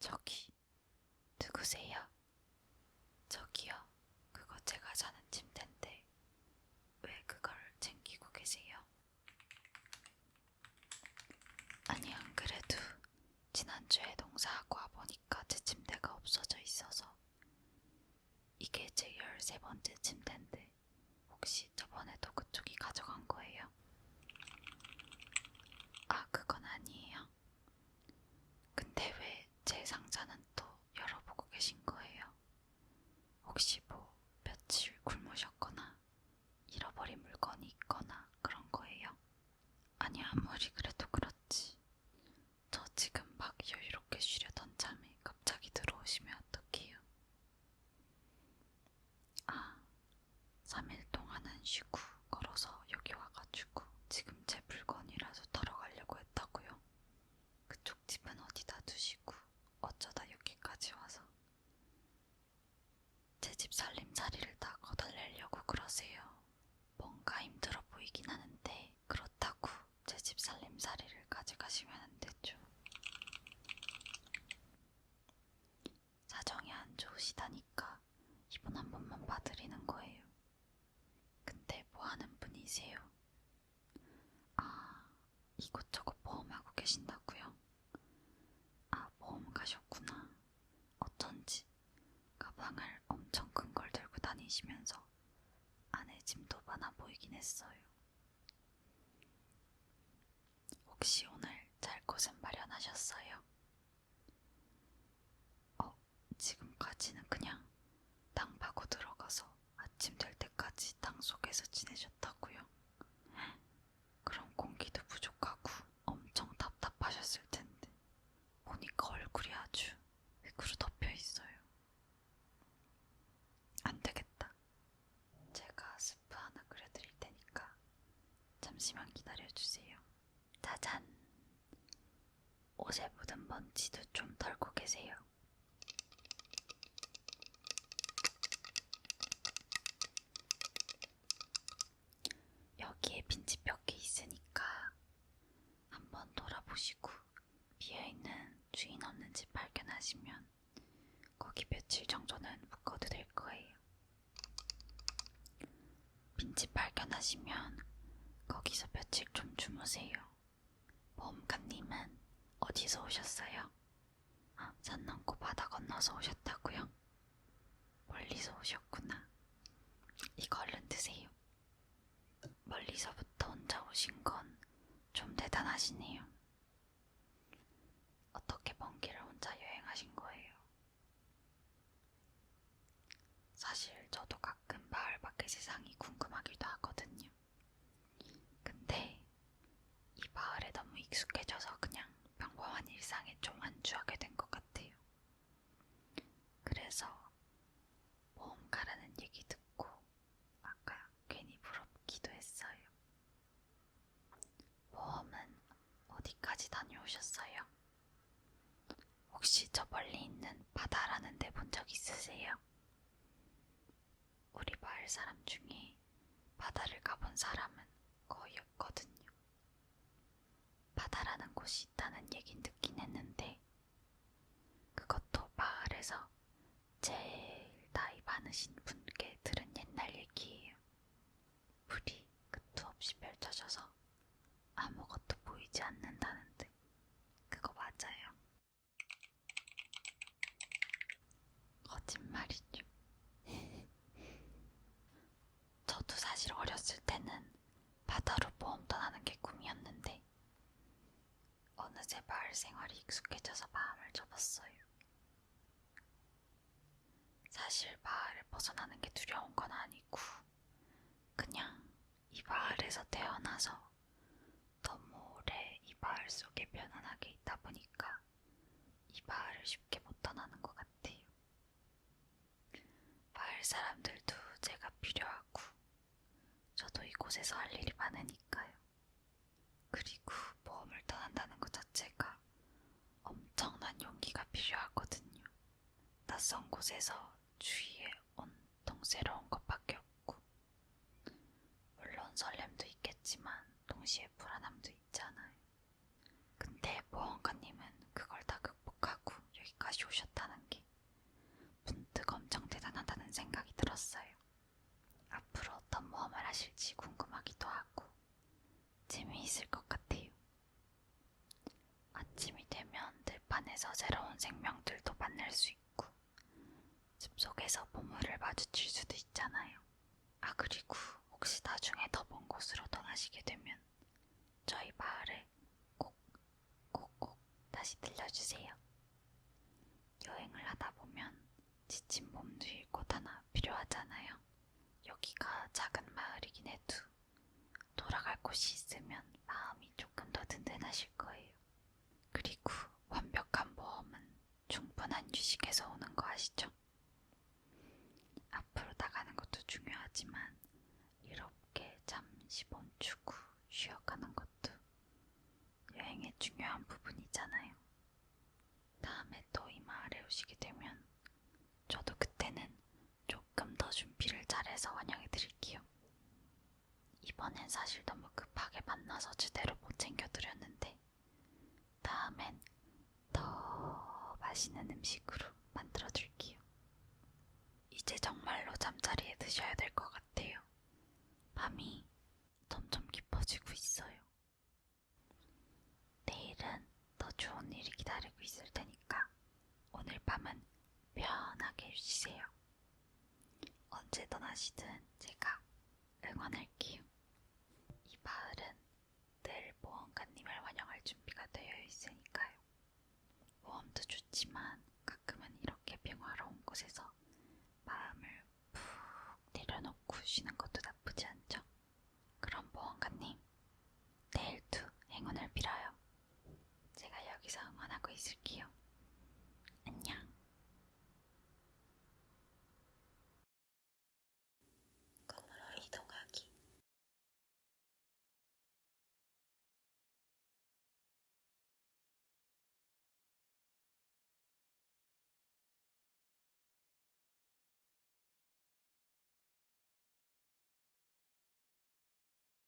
저기, 누구세요? 저기요, 그거 제가 자는 침대인데 왜 그걸 챙기고 계세요? 아니, 안 그래도 지난주에 농사하고 와보니까 제 침대가 없어져 있어서 이게 제 13번째 침대인데 혹시 저번에도 그쪽이 가져간 거예요? 아, 그건 아니에요. 근데 왜 제 상자는 또 열어보고 계신 거예요? 혹시 뭐 며칠 굶으셨거나 잃어버린 물건이 있거나 그런 거예요? 아니, 아무리 그래도 그렇지. 저 지금 막 여유롭게 쉬려던 잠에 갑자기 들어오시면 어떡해요? 아, 3일 동안은 쉬고 걸어서 여기 와가지고 지금 제 물건이라도 털어가려고 했다고요? 그쪽 집은 어디다 두시고 어쩌다 여기까지 와서 제 집 살림살이를 다 거덜내려고 그러세요. 뭔가 힘들어 보이긴 하는데 그렇다고 제 집 살림살이를 가져가시면 안 되죠. 사정이 안 좋으시다니까 이분 한 번만 봐드리는 거예요. 근데 뭐 하는 분이세요? 아, 이곳저곳 보험하고 계신다고요? 아, 보험 가셨구나. 어쩐지 가방을 엄청 큰 걸 들고 다니시면서 안에 짐도 많아 보이긴 했어요. 혹시 오늘 잘 곳은 마련하셨어요? 지금까지는 그냥 땅 파고 들어가서 아침 될 때까지 땅 속에서 지내셨다고요? 그럼 공기도 부족하고 엄청 답답하셨을 텐데 보니까 얼굴이 아주 흙으로 덮여 있어요. 안 되겠다. 제가 스프 하나 끓여드릴 테니까 잠시만 기다려주세요. 짜잔! 옷에 묻은 먼지도 좀 털고 계세요. 여기에 빈집 몇 개 있으니까 한번 돌아보시고 비어있는 주인 없는 집 발견하시면 거기 며칠 정도는 묵어도 될 거예요. 빈집 발견하시면 거기서 며칠 좀 주무세요. 보험가님은 어디서 오셨어요? 산 넘고 바다 건너서 오셨다고요? 멀리서 오셨구나. 이거 얼른 드세요. 멀리서부터 혼자 오신 건 좀 대단하시네요. 어떻게 먼 길을 혼자 여행하신 거예요? 사실 저도 가끔 마을 밖의 세상이 궁금하기도 하거든요. 근데 이 마을에 너무 익숙해져서 그냥 평범한 일상에 좀 안주하게 된 것 같아요. 그래서 모험가라는 얘기 듣고 아까 괜히 부럽기도 했어요. 모험은 어디까지 다녀오셨어요? 혹시 저 멀리 있는 바다라는 데 본 적 있으세요? 우리 마을 사람 중에 바다를 가본 사람은 거의 없거든요. 바다라는 곳이 있다는 얘긴 듣긴 했는데 그것도 마을에서 제일 나이 많으신 분께 들은 옛날 얘기예요. 물이 끝도 없이 펼쳐져서 아무것도 보이지 않는다는데 그거 맞아요? 거짓말이죠. 저도 사실 어렸을 때는 바다로 모험 떠나는 게 꿈이었는데 어느새 마을 생활이 익숙해져서 마음을 접었어요. 사실 마을을 벗어나는 게 두려운 건 아니고 그냥 이 마을에서 태어나서 너무 오래 이 마을 속에 편안하게 있다 보니까 이 마을을 쉽게 못 떠나는 것 같아요. 마을 사람들도 제가 필요하고 저도 이곳에서 할 일이 많으니까요. 그리고 모험을 떠난다는 것 자체가 엄청난 용기가 필요하거든요. 낯선 곳에서 주위에 온통 새로운 것밖에 없고 물론 설렘도 있겠지만 동시에 불안함도 있잖아요. 근데 모험가님은 그걸 다 극복하고 여기까지 마주칠 수도 있잖아요. 아, 그리고 혹시 나중에 더 먼 곳으로 떠나시게 되면 저희 마을에 꼭 다시 들려주세요. 여행을 하다 보면 지친 몸들 곳 하나 필요하잖아요. 여기가 작은 마을이긴 해도 돌아갈 곳이 있으면 마음이 조금 더 든든하실 거예요. 그리고 완벽한 모험은 충분한 휴식에서 오는 거 아시죠? 앞으로 나가는 것도 중요하지만 이렇게 잠시 멈추고 쉬어가는 것도 여행의 중요한 부분이잖아요. 다음에 또 이 마을에 오시게 되면 저도 그때는 조금 더 준비를 잘해서 환영해 드릴게요. 이번엔 사실 너무 급하게 만나서 제대로 못 챙겨드렸는데 다음엔 더 맛있는 음식으로 만들어 드릴게요. 이제 정말로 잠자리에 드셔야 될 것 같아요. 밤이 점점 깊어지고 있어요. 내일은 더 좋은 일이 기다리고 있을 테니까 오늘 밤은 편하게 쉬세요. 언제 떠나시든 제가 응원할게요. 이 마을은 늘 모험가님을 환영할 준비가 되어 있으니까요. 모험도 좋지만 가끔은 이렇게 평화로운 곳에서 마음을 푹 내려놓고 쉬는 것도